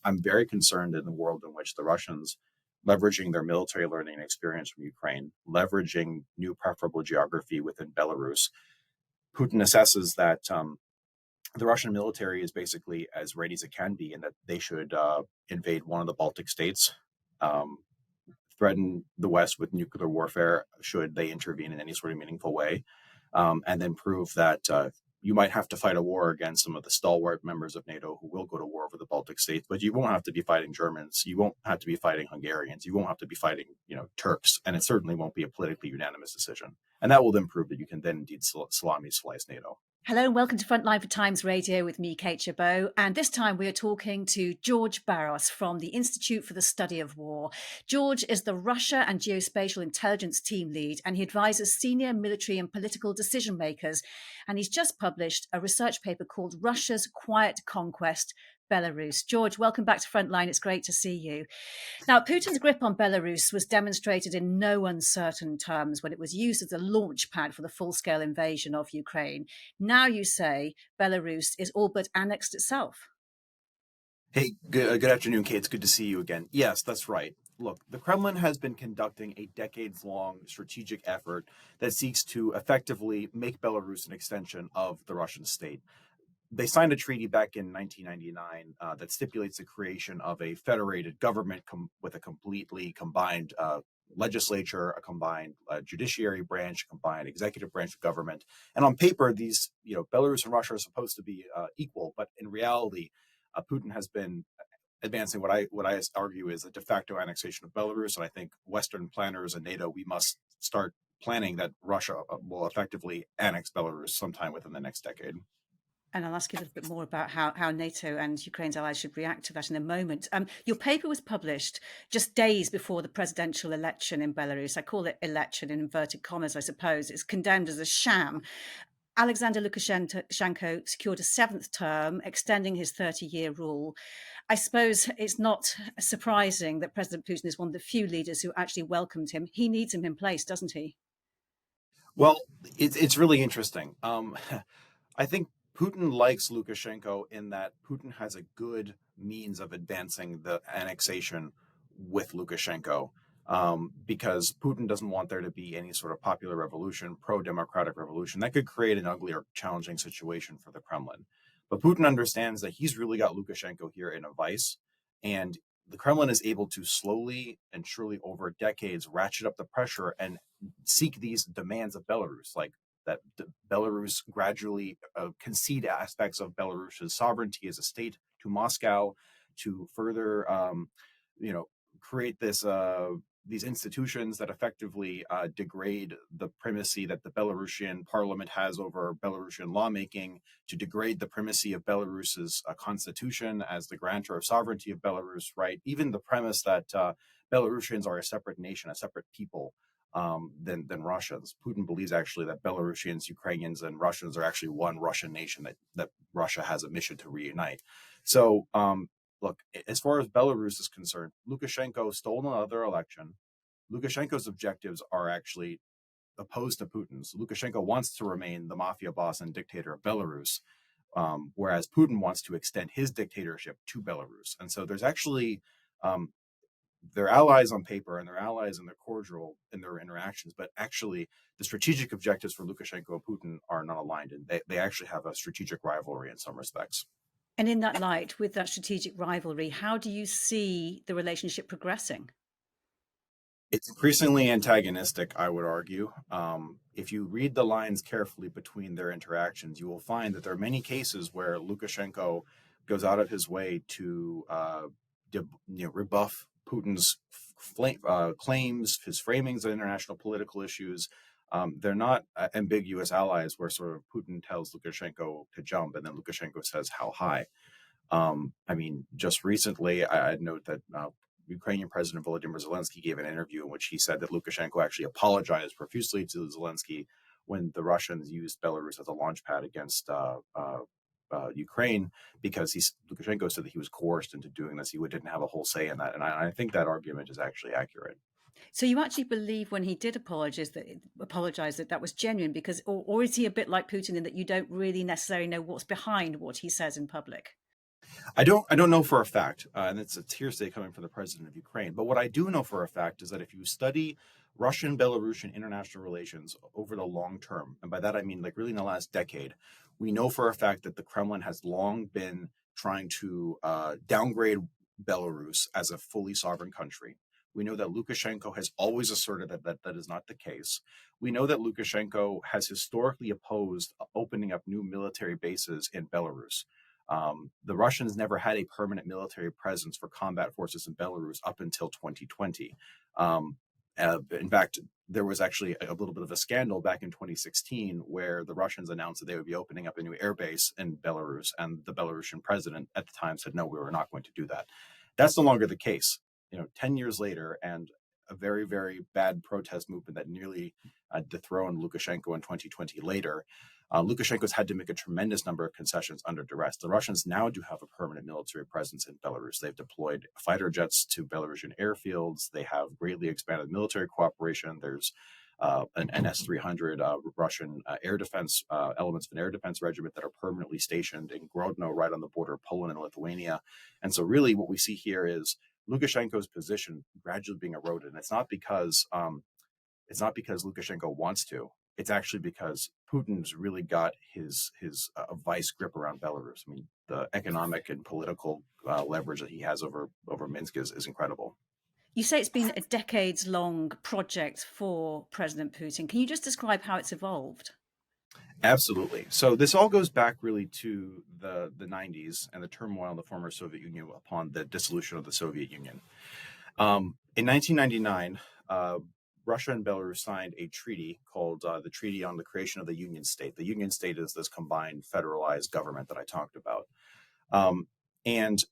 I'm very concerned in the world in which the Russians, leveraging their military learning and experience from Ukraine, leveraging new preferable geography within Belarus, Putin assesses that the Russian military is basically as ready as it can be, and that they should invade one of the Baltic states, um, threaten the West with nuclear warfare should they intervene in any sort of meaningful way, and then prove that you might have to fight a war against some of the stalwart members of NATO who will go to war over the Baltic states, but you won't have to be fighting Germans, you won't have to be fighting Hungarians, you won't have to be fighting, Turks, and it certainly won't be a politically unanimous decision. And that will then prove that you can then indeed salami slice NATO. Hello and welcome to Frontline for Times Radio with me, Kate Gerbeau. And this time we are talking to George Barros from the Institute for the Study of War. George is the Russia and Geospatial Intelligence Team Lead, and he advises senior military and political decision makers. And he's just published a research paper called Russia's Quiet Conquest, Belarus. George, welcome back to Frontline. It's great to see you. Now, Putin's grip on Belarus was demonstrated in no uncertain terms when it was used as a launch pad for the full-scale invasion of Ukraine. Now you say Belarus is all but annexed itself. Hey, good afternoon, Kate. It's good to see you again. Yes, that's right. Look, the Kremlin has been conducting a decades-long strategic effort that seeks to effectively make Belarus an extension of the Russian state. They signed a treaty back in 1999 that stipulates the creation of a federated government with a completely combined legislature, a combined judiciary branch, a combined executive branch of government. And on paper, these, Belarus and Russia are supposed to be equal, but in reality, Putin has been advancing what I argue is a de facto annexation of Belarus. And I think Western planners and NATO, we must start planning that Russia will effectively annex Belarus sometime within the next decade. And I'll ask you a little bit more about how NATO and Ukraine's allies should react to that in a moment. Your paper was published just days before the presidential election in Belarus. I call it election in inverted commas, I suppose. It's condemned as a sham. Alexander Lukashenko secured a seventh term, extending his 30-year rule. I suppose it's not surprising that President Putin is one of the few leaders who actually welcomed him. He needs him in place, doesn't he? Well, it's really interesting. I think Putin likes Lukashenko in that Putin has a good means of advancing the annexation with Lukashenko, because Putin doesn't want there to be any sort of popular revolution, pro-democratic revolution that could create an ugly or challenging situation for the Kremlin. But Putin understands that he's really got Lukashenko here in a vice, and the Kremlin is able to slowly and surely over decades ratchet up the pressure and seek these demands of Belarus, like that Belarus gradually concede aspects of Belarus's sovereignty as a state to Moscow, to further, create these institutions that effectively degrade the primacy that the Belarusian parliament has over Belarusian lawmaking, to degrade the primacy of Belarus's constitution as the grantor of sovereignty of Belarus, right? Even the premise that Belarusians are a separate nation, a separate people, than Russians. Putin believes actually that Belarusians, Ukrainians, and Russians are actually one Russian nation that Russia has a mission to reunite. So, look, as far as Belarus is concerned, Lukashenko stole another election. Lukashenko's objectives are actually opposed to Putin's. Lukashenko wants to remain the mafia boss and dictator of Belarus, whereas Putin wants to extend his dictatorship to Belarus. And so there's actually they're allies on paper and they're allies and they're cordial in their interactions, but actually the strategic objectives for Lukashenko and Putin are not aligned, and they actually have a strategic rivalry in some respects. And in that light, with that strategic rivalry, how do you see the relationship progressing? It's increasingly antagonistic, I would argue. If you read the lines carefully between their interactions, you will find that there are many cases where Lukashenko goes out of his way to rebuff Putin's claims, his framings of international political issues. They're not ambiguous allies where sort of Putin tells Lukashenko to jump and then Lukashenko says how high. Just recently, I'd note that Ukrainian President Volodymyr Zelensky gave an interview in which he said that Lukashenko actually apologized profusely to Zelensky when the Russians used Belarus as a launchpad against Ukraine, because Lukashenko said that he was coerced into doing this. He didn't have a whole say in that. And I think that argument is actually accurate. So you actually believe when he did apologize that was genuine, because, or is he a bit like Putin in that you don't really necessarily know what's behind what he says in public? I don't know for a fact, and it's hearsay coming from the president of Ukraine. But what I do know for a fact is that if you study Russian Belarusian international relations over the long term, and by that I mean like really in the last decade, we know for a fact that the Kremlin has long been trying to downgrade Belarus as a fully sovereign country. We know that Lukashenko has always asserted that is not the case. We know that Lukashenko has historically opposed opening up new military bases in Belarus. The Russians never had a permanent military presence for combat forces in Belarus up until 2020. In fact, there was actually a little bit of a scandal back in 2016 where the Russians announced that they would be opening up a new airbase in Belarus, and the Belarusian president at the time said, "No, we were not going to do that." That's no longer the case. 10 years later, and a very, very bad protest movement that nearly dethroned Lukashenko in 2020 later, Lukashenko's had to make a tremendous number of concessions under duress. The Russians now do have a permanent military presence in Belarus. They've deployed fighter jets to Belarusian airfields. They have greatly expanded military cooperation. There's an NS-300 Russian air defense elements of an air defense regiment that are permanently stationed in Grodno, right on the border of Poland and Lithuania. And so really what we see here is Lukashenko's position gradually being eroded. And it's not because Lukashenko wants to. It's actually because Putin's really got his vice grip around Belarus. I mean, the economic and political leverage that he has over Minsk is incredible. You say it's been a decades long project for President Putin. Can you just describe how it's evolved? Absolutely. So this all goes back really to the 90s and the turmoil in the former Soviet Union upon the dissolution of the Soviet Union. In 1999, Russia and Belarus signed a treaty called the Treaty on the Creation of the Union State. The Union State is this combined federalized government that I talked about. And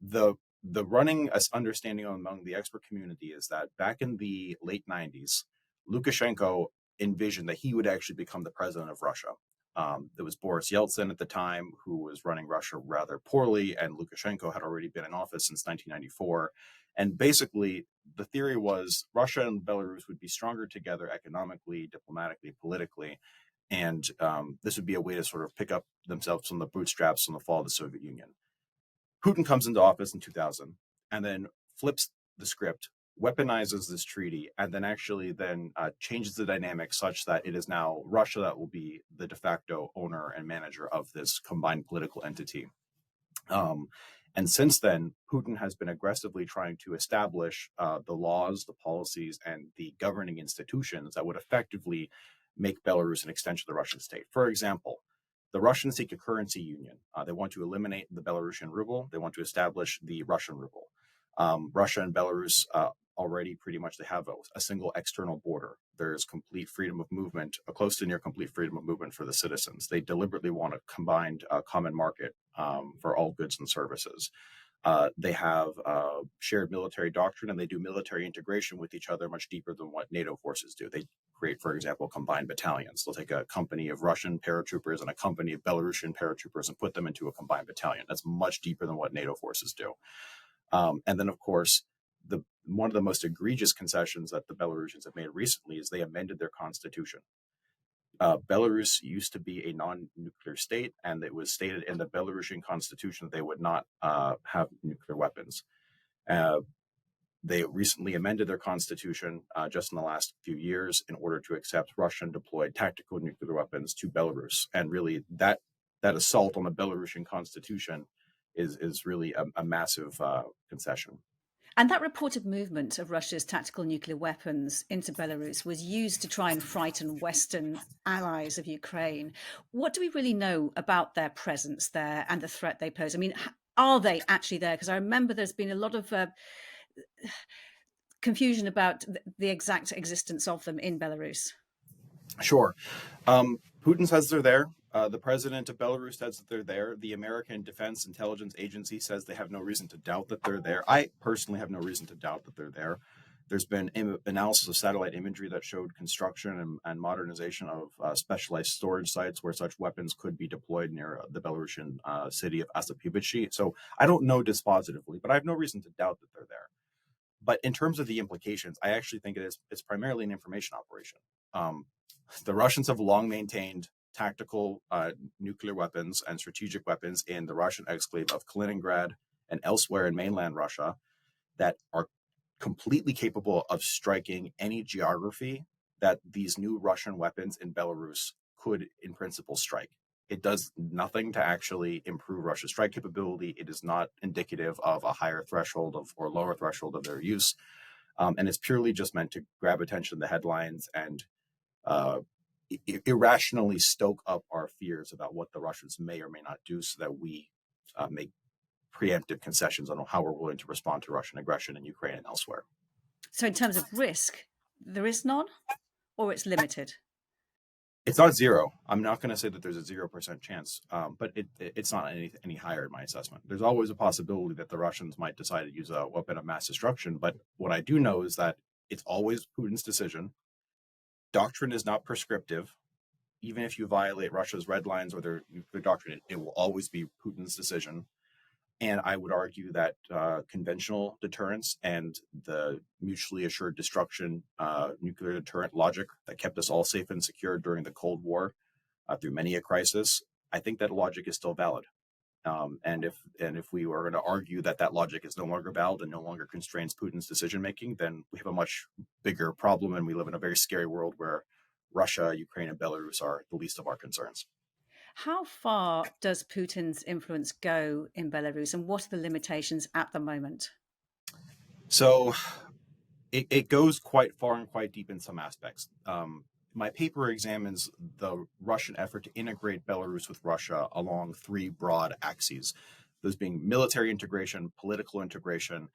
the running understanding among the expert community is that back in the late 90s, Lukashenko envisioned that he would actually become the president of Russia. There was Boris Yeltsin at the time, who was running Russia rather poorly, and Lukashenko had already been in office since 1994. And basically, the theory was Russia and Belarus would be stronger together economically, diplomatically, politically, and this would be a way to sort of pick up themselves from the bootstraps from the fall of the Soviet Union. Putin comes into office in 2000 and then flips the script, weaponizes this treaty, and then actually changes the dynamic such that it is now Russia that will be the de facto owner and manager of this combined political entity. And since then, Putin has been aggressively trying to establish the laws, the policies, and the governing institutions that would effectively make Belarus an extension of the Russian state. For example, the Russians seek a currency union. They want to eliminate the Belarusian ruble. They want to establish the Russian ruble. Russia and Belarus already pretty much they have a single external border. There's complete freedom of movement, a close to near complete freedom of movement for the citizens. They deliberately want a combined common market for all goods and services. They have shared military doctrine, and they do military integration with each other much deeper than what NATO forces do. They create, for example, combined battalions. They'll take a company of Russian paratroopers and a company of Belarusian paratroopers and put them into a combined battalion. That's much deeper than what NATO forces do. And then, of course, one of the most egregious concessions that the Belarusians have made recently is they amended their constitution. Belarus used to be a non-nuclear state, and it was stated in the Belarusian constitution that they would not have nuclear weapons. They recently amended their constitution just in the last few years in order to accept Russian deployed tactical nuclear weapons to Belarus. And really, that assault on the Belarusian constitution is really a massive concession. And that reported movement of Russia's tactical nuclear weapons into Belarus was used to try and frighten Western allies of Ukraine. What do we really know about their presence there and the threat they pose? I mean, are they actually there? Because I remember there's been a lot of confusion about the exact existence of them in Belarus. Sure. Putin says they're there. The president of Belarus says that they're there. The American Defense Intelligence Agency says they have no reason to doubt that they're there. I personally have no reason to doubt that they're there. There's been analysis of satellite imagery that showed construction and modernization of specialized storage sites where such weapons could be deployed near the Belarusian city of Asapibichi. So I don't know dispositively, but I have no reason to doubt that they're there. But in terms of the implications, I actually think it's primarily an information operation. The Russians have long maintained tactical nuclear weapons and strategic weapons in the Russian exclave of Kaliningrad and elsewhere in mainland Russia that are completely capable of striking any geography that these new Russian weapons in Belarus could, in principle, strike. It does nothing to actually improve Russia's strike capability. It is not indicative of a higher threshold of or lower threshold of their use. And it's purely just meant to grab attention in the headlines and uh, irrationally stoke up our fears about what the Russians may or may not do so that we make preemptive concessions on how we're willing to respond to Russian aggression in Ukraine and elsewhere. So, in terms of risk, there is none, or it's limited. It's not zero. I'm not going to say that there's a 0% chance, but it's not any higher in my assessment. There's always a possibility that the Russians might decide to use a weapon of mass destruction. But what I do know is that it's always Putin's decision. Doctrine is not prescriptive. Even if you violate Russia's red lines or their nuclear doctrine, it will always be Putin's decision. And I would argue that conventional deterrence and the mutually assured destruction nuclear deterrent logic that kept us all safe and secure during the Cold War through many a crisis, I think that logic is still valid. And if we were going to argue that that logic is no longer valid and no longer constrains Putin's decision making, then we have a much bigger problem, and we live in a very scary world where Russia, Ukraine, and Belarus are the least of our concerns. How far does Putin's influence go in Belarus, and what are the limitations at the moment? So it goes quite far and quite deep in some aspects. My paper examines the Russian effort to integrate Belarus with Russia along three broad axes, those being military integration, political integration,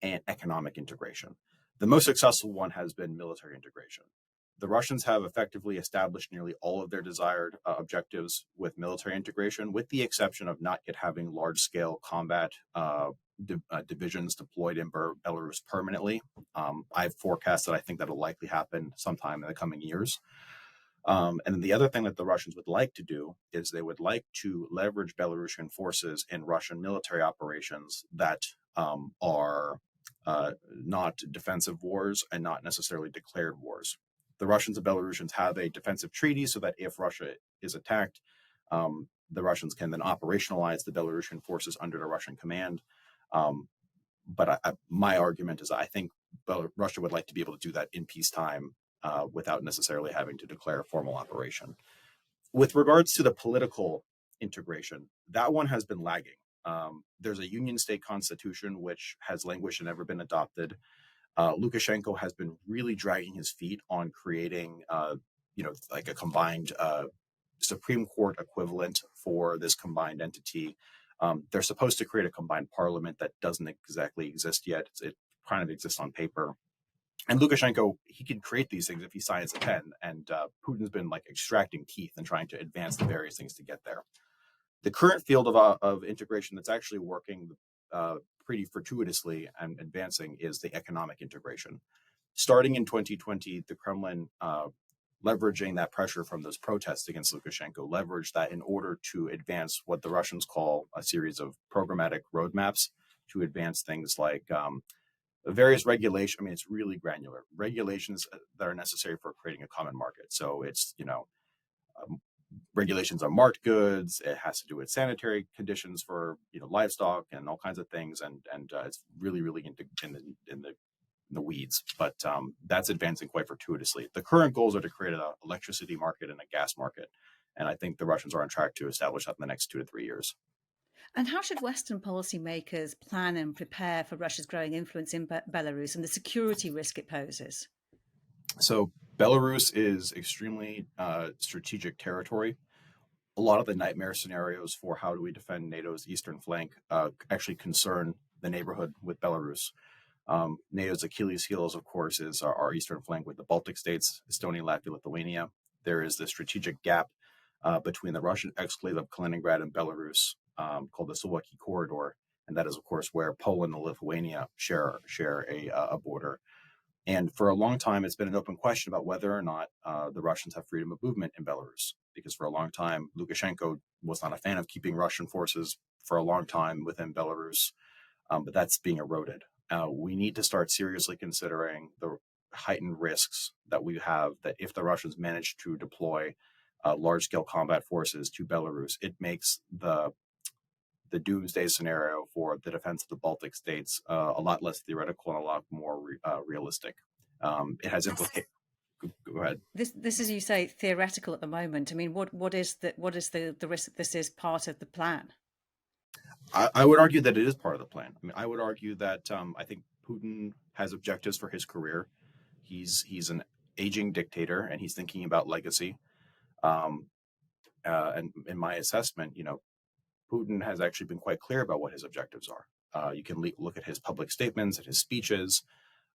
and economic integration. The most successful one has been military integration. The Russians have effectively established nearly all of their desired objectives with military integration, with the exception of not yet having large-scale combat divisions deployed in Belarus permanently. I've forecast that I think that'll likely happen sometime in the coming years. And then the other thing that the Russians would like to do is they would like to leverage Belarusian forces in Russian military operations that are not defensive wars and not necessarily declared wars. The Russians and Belarusians have a defensive treaty so that if Russia is attacked, the Russians can then operationalize the Belarusian forces under the Russian command. But my argument is I think Russia would like to be able to do that in peacetime without necessarily having to declare a formal operation. With regards to the political integration, that one has been lagging. There's a union state constitution which has languished and never been adopted. Lukashenko has been really dragging his feet on creating, like a combined Supreme Court equivalent for this combined entity. They're supposed to create a combined parliament that doesn't exactly exist yet. It kind of exists on paper. And Lukashenko, he can create these things if he signs a pen. And Putin's been like extracting teeth and trying to advance the various things to get there. The current field of integration that's actually working pretty fortuitously and advancing is the economic integration. Starting in 2020, the Kremlin, leveraging that pressure from those protests against Lukashenko, leveraged that in order to advance what the Russians call a series of programmatic roadmaps to advance things like various regulations. I mean, it's really granular regulations that are necessary for creating a common market. So it's, regulations on marked goods. It has to do with sanitary conditions for livestock and all kinds of things, and it's really in the weeds. But that's advancing quite fortuitously. The current goals are to create an electricity market and a gas market, and I think the Russians are on track to establish that in the next 2 to 3 years. And how should Western policymakers plan and prepare for Russia's growing influence in Belarus and the security risk it poses? So Belarus is extremely strategic territory. A lot of the nightmare scenarios for how do we defend NATO's eastern flank actually concern the neighborhood with Belarus. NATO's Achilles heels, of course, is our eastern flank with the Baltic states, Estonia, Latvia, Lithuania. There is the strategic gap between the Russian exclave of Kaliningrad and Belarus called the Suwalki Corridor, and that is, of course, where Poland and Lithuania share a border. And for a long time, it's been an open question about whether or not the Russians have freedom of movement in Belarus, because for a long time, Lukashenko was not a fan of keeping Russian forces for a long time within Belarus, but that's being eroded. We need to start seriously considering the heightened risks that we have that if the Russians manage to deploy large-scale combat forces to Belarus, it makes the doomsday scenario for the defense of the Baltic states a lot less theoretical and a lot more realistic. It has implications. Go ahead. This, as you say, theoretical at the moment. I mean, what is the risk that this is part of the plan? I would argue that it is part of the plan. I mean, I would argue that I think Putin has objectives for his career. He's an aging dictator, and he's thinking about legacy. Um, and in my assessment, Putin has actually been quite clear about what his objectives are. You can look at his public statements and his speeches,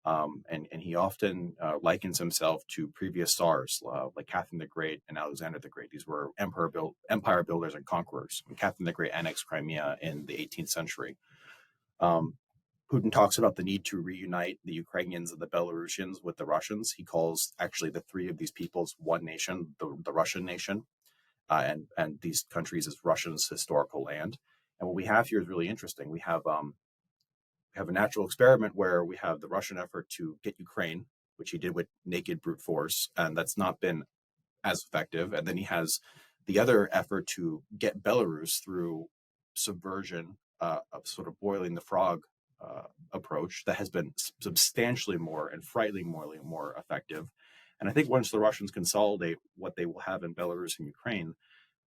and he often likens himself to previous Tsars like Catherine the Great and Alexander the Great. These were empire builders and conquerors. And Catherine the Great annexed Crimea in the 18th century. Um, Putin talks about the need to reunite the Ukrainians and the Belarusians with the Russians. He calls actually the three of these peoples one nation, the Russian nation, and these countries as Russia's historical land. And what we have here is really interesting. We have a natural experiment where we have the Russian effort to get Ukraine, which he did with naked brute force, and that's not been as effective. And then he has the other effort to get Belarus through subversion, of sort of boiling the frog approach that has been substantially more and frighteningly more effective. And I think once the Russians consolidate what they will have in Belarus and Ukraine,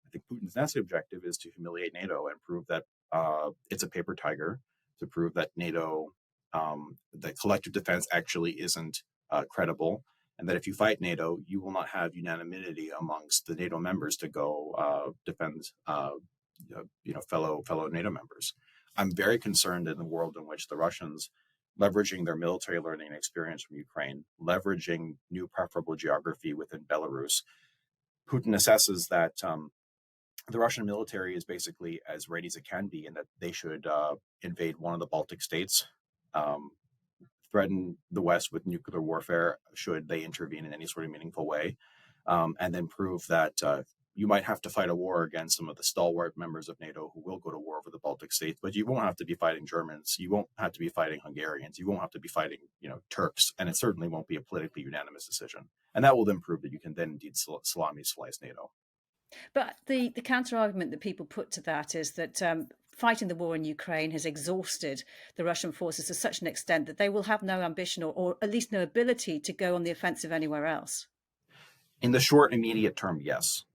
I think Putin's next objective is to humiliate NATO and prove that it's a paper tiger, to prove that NATO, the collective defense actually isn't credible, and that if you fight NATO, you will not have unanimity amongst the NATO members to go defend fellow NATO members. I'm very concerned in the world in which the Russians, leveraging their military learning and experience from Ukraine, leveraging new preferable geography within Belarus, Putin assesses that the Russian military is basically as ready as it can be, and that they should invade one of the Baltic states, um, threaten the West with nuclear warfare should they intervene in any sort of meaningful way, and then prove that you might have to fight a war against some of the stalwart members of NATO who will go to war over the Baltic states, but you won't have to be fighting Germans, you won't have to be fighting Hungarians, you won't have to be fighting Turks, and it certainly won't be a politically unanimous decision. And that will then prove that you can then indeed salami slice NATO. But the counter argument that people put to that is that fighting the war in Ukraine has exhausted the Russian forces to such an extent that they will have no ambition or at least no ability to go on the offensive anywhere else. In the short, immediate term, yes.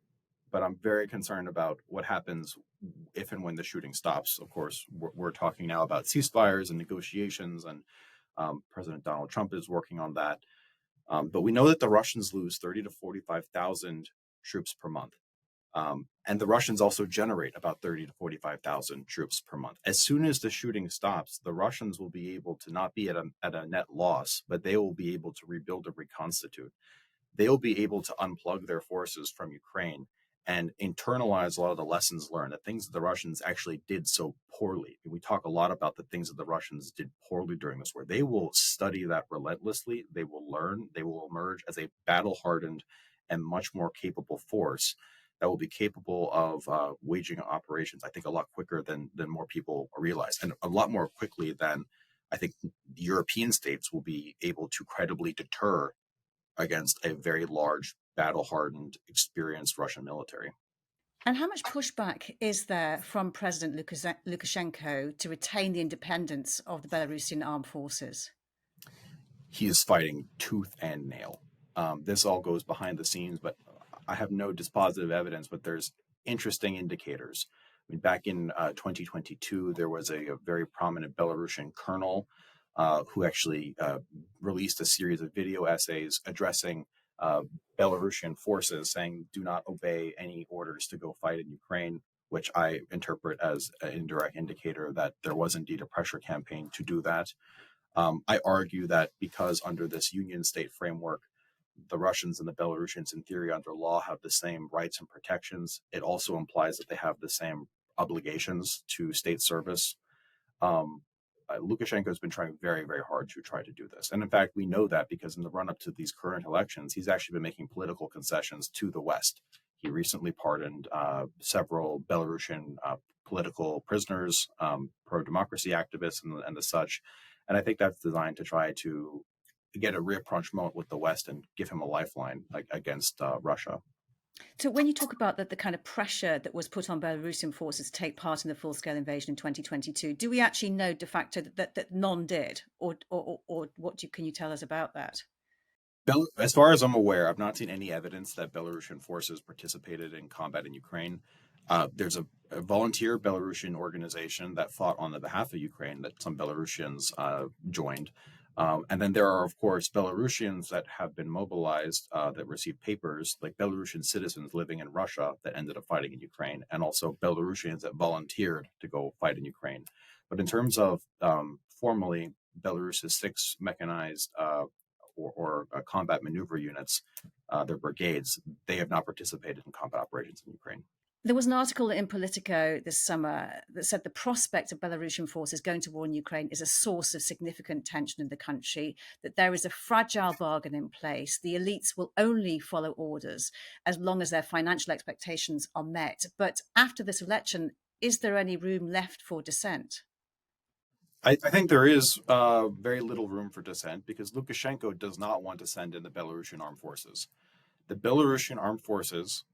But I'm very concerned about what happens if and when the shooting stops. Of course, we're talking now about ceasefires and negotiations, and President Donald Trump is working on that. But we know that the Russians lose 30 to 45,000 troops per month. And the Russians also generate about 30 to 45,000 troops per month. As soon as the shooting stops, the Russians will be able to not be at a net loss, but they will be able to rebuild and reconstitute. They'll be able to unplug their forces from Ukraine and internalize a lot of the lessons learned, the things that the Russians actually did so poorly. And we talk a lot about the things that the Russians did poorly during this war. They will study that relentlessly. They will learn. They will emerge as a battle-hardened and much more capable force that will be capable of waging operations, I think, a lot quicker than more people realize, and a lot more quickly than I think European states will be able to credibly deter against a very large, battle-hardened, experienced Russian military. And how much pushback is there from President Lukashenko to retain the independence of the Belarusian armed forces? He is fighting tooth and nail. This all goes behind the scenes, but I have no dispositive evidence, but there's interesting indicators. I mean, back in 2022, there was a very prominent Belarusian colonel who actually released a series of video essays addressing Belarusian forces, saying, do not obey any orders to go fight in Ukraine, which I interpret as an indirect indicator that there was indeed a pressure campaign to do that. I argue that because under this union state framework, the Russians and the Belarusians, in theory, under law, have the same rights and protections. It also implies that they have the same obligations to state service. Um, Lukashenko has been trying very, very hard to try to do this. And in fact, we know that because in the run up to these current elections, he's actually been making political concessions to the West. He recently pardoned several Belarusian political prisoners, pro-democracy activists, and the such. And I think that's designed to try to get a rapprochement with the West and give him a lifeline against Russia. So when you talk about the kind of pressure that was put on Belarusian forces to take part in the full-scale invasion in 2022, do we actually know de facto that none did, or what can you tell us about that? As far as I'm aware, I've not seen any evidence that Belarusian forces participated in combat in Ukraine. There's a volunteer Belarusian organization that fought on the behalf of Ukraine that some Belarusians joined. And then there are, of course, Belarusians that have been mobilized that received papers, like Belarusian citizens living in Russia that ended up fighting in Ukraine, and also Belarusians that volunteered to go fight in Ukraine. But in terms of formally, Belarus's six mechanized combat maneuver units, their brigades, they have not participated in combat operations in Ukraine. There was an article in Politico this summer that said the prospect of Belarusian forces going to war in Ukraine is a source of significant tension in the country, that there is a fragile bargain in place. The elites will only follow orders as long as their financial expectations are met. But after this election, is there any room left for dissent? I think there is very little room for dissent because Lukashenko does not want to send in the Belarusian armed forces. The Belarusian armed forces,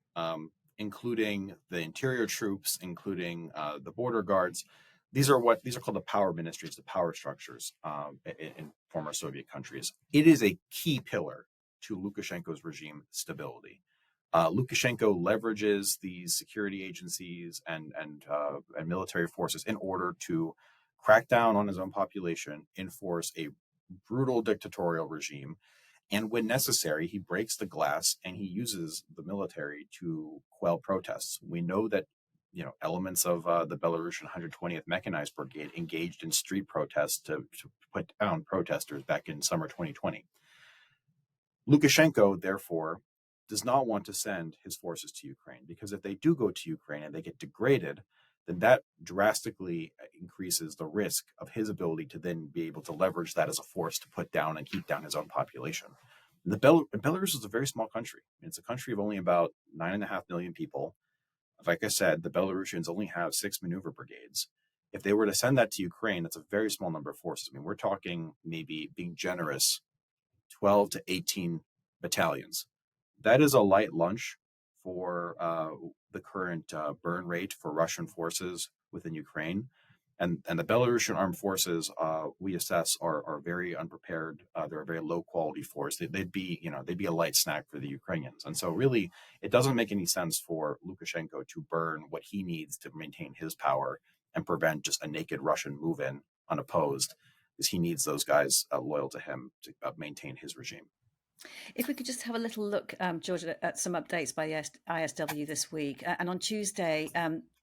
including the interior troops, including the border guards, these are called the power ministries, the power structures in former Soviet countries. It is a key pillar to Lukashenko's regime stability. Lukashenko leverages these security agencies and military forces in order to crack down on his own population, enforce a brutal dictatorial regime, and when necessary, he breaks the glass and he uses the military to quell protests. We know that elements of the Belarusian 120th Mechanized Brigade engaged in street protests to put down protesters back in summer 2020. Lukashenko, therefore, does not want to send his forces to Ukraine because if they do go to Ukraine and they get degraded, then that drastically increases the risk of his ability to then be able to leverage that as a force to put down and keep down his own population. Belarus is a very small country. It's a country of only about 9.5 million people. Like I said, the Belarusians only have 6 maneuver brigades. If they were to send that to Ukraine, that's a very small number of forces. I mean, we're talking maybe being generous 12 to 18 battalions. That is a light lunch for the current burn rate for Russian forces within Ukraine. And the Belarusian armed forces, we assess, are very unprepared. They're a very low quality force. They'd be a light snack for the Ukrainians. And so, really, it doesn't make any sense for Lukashenko to burn what he needs to maintain his power and prevent just a naked Russian move in unopposed, because he needs those guys loyal to him to maintain his regime. If we could just have a little look, George, at some updates by the ISW this week. And on Tuesday,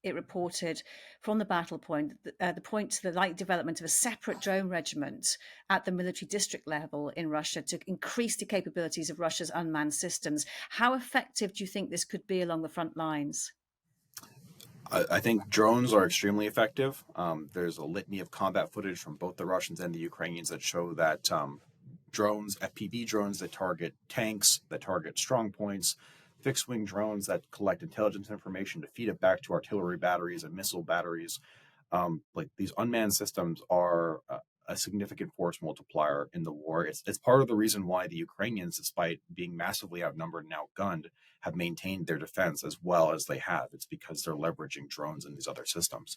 it reported from the battle point, the point to the light development of a separate drone regiment at the military district level in Russia to increase the capabilities of Russia's unmanned systems. How effective do you think this could be along the front lines? I think drones are extremely effective. There's a litany of combat footage from both the Russians and the Ukrainians that show that drones, FPV drones that target tanks, that target strong points, fixed wing drones that collect intelligence information to feed it back to artillery batteries and missile batteries. Like these unmanned systems are a significant force multiplier in the war. It's part of the reason why the Ukrainians, despite being massively outnumbered and outgunned, have maintained their defense as well as they have. It's because they're leveraging drones and these other systems.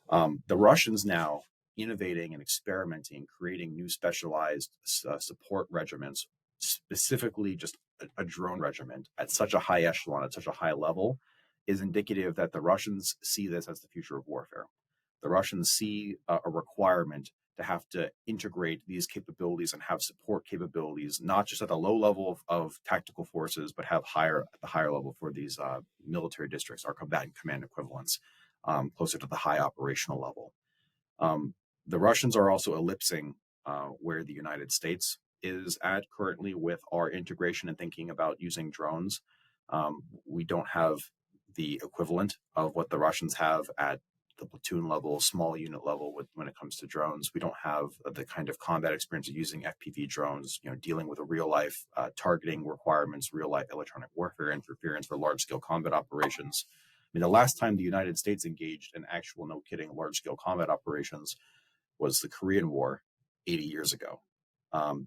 The Russians now innovating and experimenting, creating new specialized support regiments, specifically just a drone regiment at such a high echelon, at such a high level, is indicative that the Russians see this as the future of warfare. The Russians see a requirement to have to integrate these capabilities and have support capabilities, not just at the low level of tactical forces, but have at the higher level for these military districts, our combatant command equivalents, closer to the high operational level. Um, the Russians are also ellipsing where the United States is at currently with our integration and thinking about using drones. We don't have the equivalent of what the Russians have at the platoon level, small unit level when it comes to drones. We don't have the kind of combat experience of using FPV drones, dealing with a real life targeting requirements, real life electronic warfare interference for large scale combat operations. I mean, the last time the United States engaged in actual, no kidding, large scale combat operations was the Korean War 80 years ago.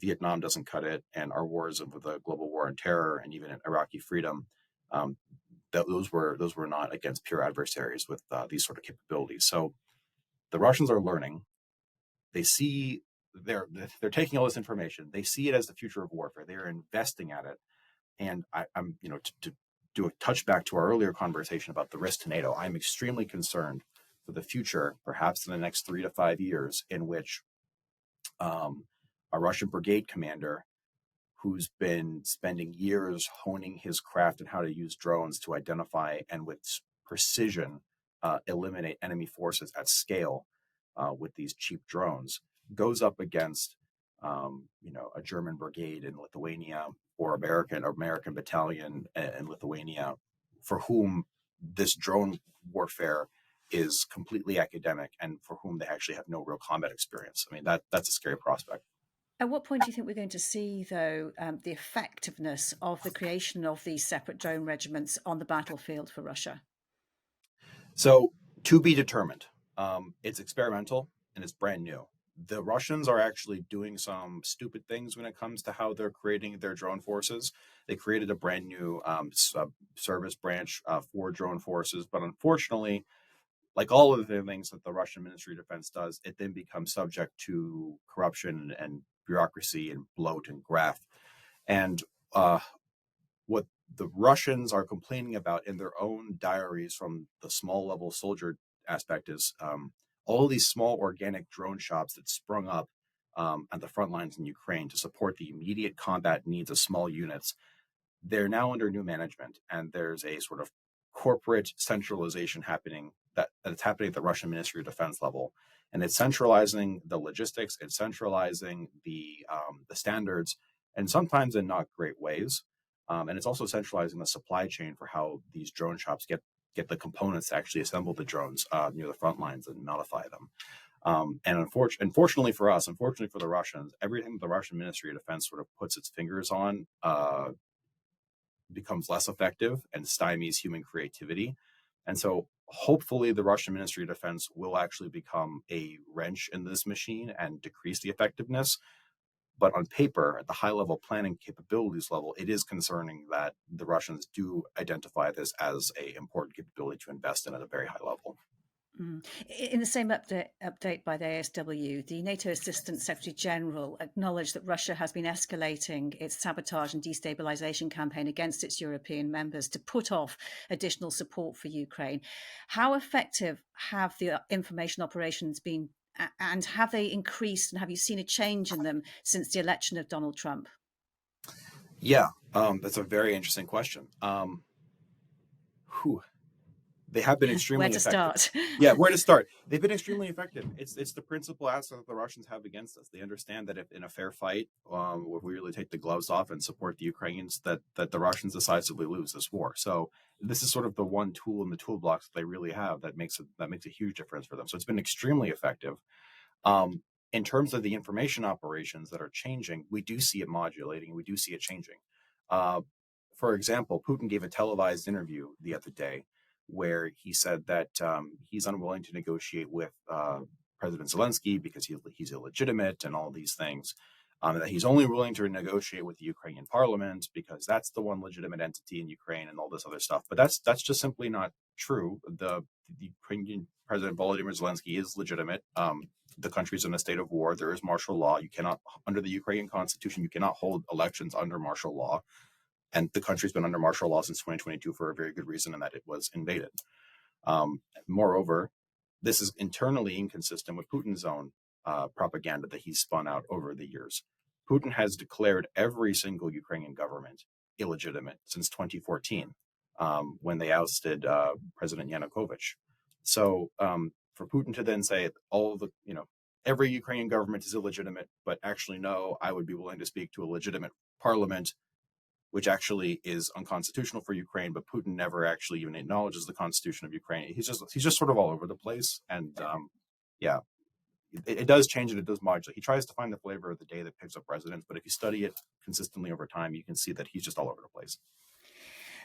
Vietnam doesn't cut it, and our wars of the global war on terror and even Iraqi freedom those were not against pure adversaries with these sort of capabilities. So the Russians are learning. They see they're taking all this information. They see it as the future of warfare. They are investing at it. And I'm to do a touchback to our earlier conversation about the risk to NATO. I'm extremely concerned for the future, perhaps in the next 3 to 5 years, in which a Russian brigade commander who's been spending years honing his craft and how to use drones to identify and with precision eliminate enemy forces at scale with these cheap drones, goes up against a German brigade in Lithuania or American battalion in Lithuania, for whom this drone warfare is completely academic and for whom they actually have no real combat experience. I mean, that's a scary prospect. At what point do you think we're going to see, though, the effectiveness of the creation of these separate drone regiments on the battlefield for Russia? So, to be determined. It's experimental and it's brand new. The Russians are actually doing some stupid things when it comes to how they're creating their drone forces. They created a brand new service branch for drone forces, but unfortunately, like all of the things that the Russian Ministry of Defense does, it then becomes subject to corruption and bureaucracy and bloat and graft. And uh, what the Russians are complaining about in their own diaries from the small level soldier aspect is all these small organic drone shops that sprung up at the front lines in Ukraine to support the immediate combat needs of small units. They're now under new management, and there's a sort of corporate centralization happening that's happening at the Russian Ministry of Defense level, and it's centralizing the logistics, it's centralizing the standards, and sometimes in not great ways. And it's also centralizing the supply chain for how these drone shops get the components to actually assemble the drones near the front lines and modify them. And unfortunately for us, unfortunately for the Russians, everything that the Russian Ministry of Defense sort of puts its fingers on becomes less effective and stymies human creativity. And so hopefully the Russian Ministry of Defense will actually become a wrench in this machine and decrease the effectiveness. But on paper, at the high level planning capabilities level, it is concerning that the Russians do identify this as an important capability to invest in at a very high level. In the same update by the ASW, the NATO Assistant Secretary General acknowledged that Russia has been escalating its sabotage and destabilization campaign against its European members to put off additional support for Ukraine. How effective have the information operations been, and have they increased, and have you seen a change in them since the election of Donald Trump? Yeah, that's a very interesting question. Whew, they have been Where extremely to effective. start? Yeah, where to start? They've been extremely effective. It's the principal asset that the Russians have against us. They understand that if in a fair fight, if we really take the gloves off and support the Ukrainians, that the Russians decisively lose this war. So this is sort of the one tool in the toolbox that they really have that makes a huge difference for them. So it's been extremely effective. In terms of the information operations that are changing, we do see it modulating. We do see it changing. Uh, for example, Putin gave a televised interview the other day where he said that he's unwilling to negotiate with President Zelensky because he's illegitimate and all these things. That he's only willing to negotiate with the Ukrainian parliament because that's the one legitimate entity in Ukraine and all this other stuff. But that's just simply not true. The Ukrainian President Volodymyr Zelensky is legitimate. The country's in a state of war. There is martial law. You cannot, under the Ukrainian constitution, you cannot hold elections under martial law. And the country's been under martial law since 2022 for a very good reason, and that it was invaded. Moreover, this is internally inconsistent with Putin's own propaganda that he's spun out over the years. Putin has declared every single Ukrainian government illegitimate since 2014, when they ousted President Yanukovych. So for Putin to then say every Ukrainian government is illegitimate, but actually no, I would be willing to speak to a legitimate parliament, which actually is unconstitutional for Ukraine, but Putin never actually even acknowledges the constitution of Ukraine. He's just sort of all over the place, and yeah, it does change and it does modulate. He tries to find the flavor of the day that picks up residents, but if you study it consistently over time, you can see that he's just all over the place.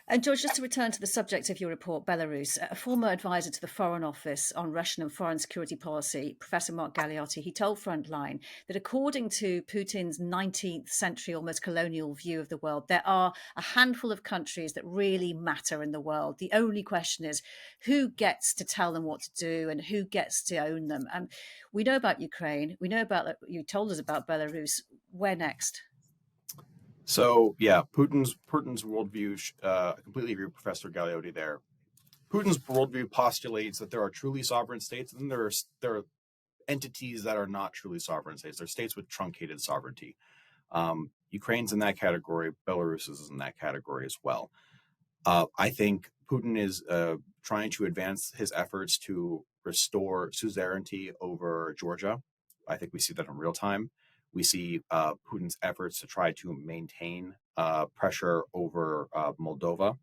And George, just to return to the subject of your report, Belarus, a former advisor to the Foreign Office on Russian and foreign security policy, Professor Mark Galeotti, he told Frontline that according to Putin's 19th century, almost colonial view of the world, there are a handful of countries that really matter in the world. The only question is who gets to tell them what to do and who gets to own them. And we know about Ukraine. We know about, you told us about Belarus. Where next? So yeah, Putin's worldview. I completely agree with Professor Galeotti there. Putin's worldview postulates that there are truly sovereign states, and then there are entities that are not truly sovereign states. They're states with truncated sovereignty. Ukraine's in that category. Belarus is in that category as well. I think Putin is trying to advance his efforts to restore suzerainty over Georgia. I think we see that in real time. We see Putin's efforts to try to maintain pressure over Moldova.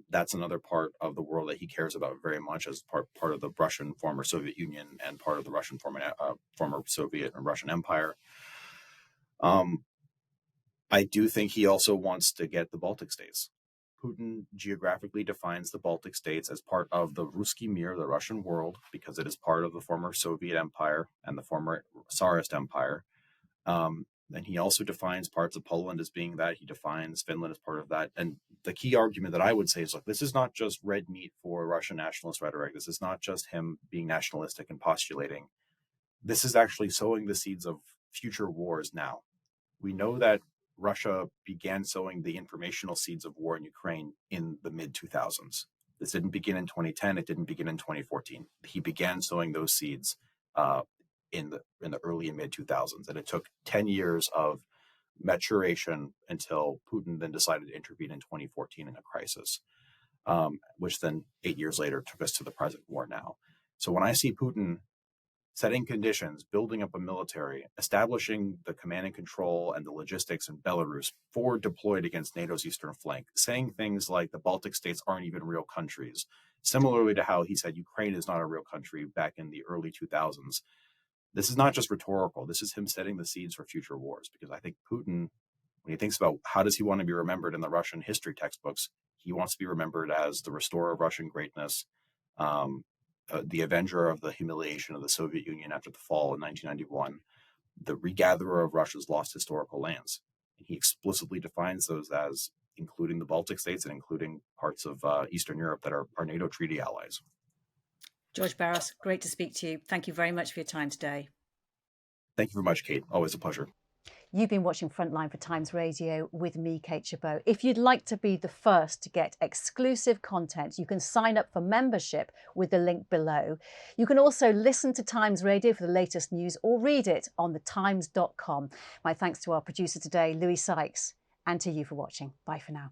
That's another part of the world that he cares about very much as part of the Russian former Soviet Union and part of the Russian former Soviet and Russian Empire. I do think he also wants to get the Baltic states. Putin geographically defines the Baltic states as part of the Ruski Mir, the Russian world, because it is part of the former Soviet Empire and the former Tsarist Empire. And he also defines parts of Poland as being that. He defines Finland as part of that. And the key argument that I would say is, look, this is not just red meat for Russian nationalist rhetoric. This is not just him being nationalistic and postulating. This is actually sowing the seeds of future wars now. We know that Russia began sowing the informational seeds of war in Ukraine in the mid-2000s. This didn't begin in 2010. It didn't begin in 2014. He began sowing those seeds in the early and mid-2000s, and it took 10 years of maturation until Putin then decided to intervene in 2014 in a crisis, which then 8 years later took us to the present war now. So when I see Putin setting conditions, building up a military, establishing the command and control and the logistics in Belarus forward deployed against NATO's eastern flank, saying things like the Baltic states aren't even real countries, similarly to how he said Ukraine is not a real country back in the early 2000s. This is not just rhetorical. This is him setting the seeds for future wars, because I think Putin, when he thinks about how does he want to be remembered in the Russian history textbooks, he wants to be remembered as the restorer of Russian greatness, the avenger of the humiliation of the Soviet Union after the fall in 1991, the regatherer of Russia's lost historical lands. And he explicitly defines those as including the Baltic states and including parts of Eastern Europe that are NATO treaty allies. George Barros, great to speak to you. Thank you very much for your time today. Thank you very much, Kate. Always a pleasure. You've been watching Frontline for Times Radio with me, Kate Gerbeau. If you'd like to be the first to get exclusive content, you can sign up for membership with the link below. You can also listen to Times Radio for the latest news or read it on thetimes.com. My thanks to our producer today, Louis Sykes, and to you for watching. Bye for now.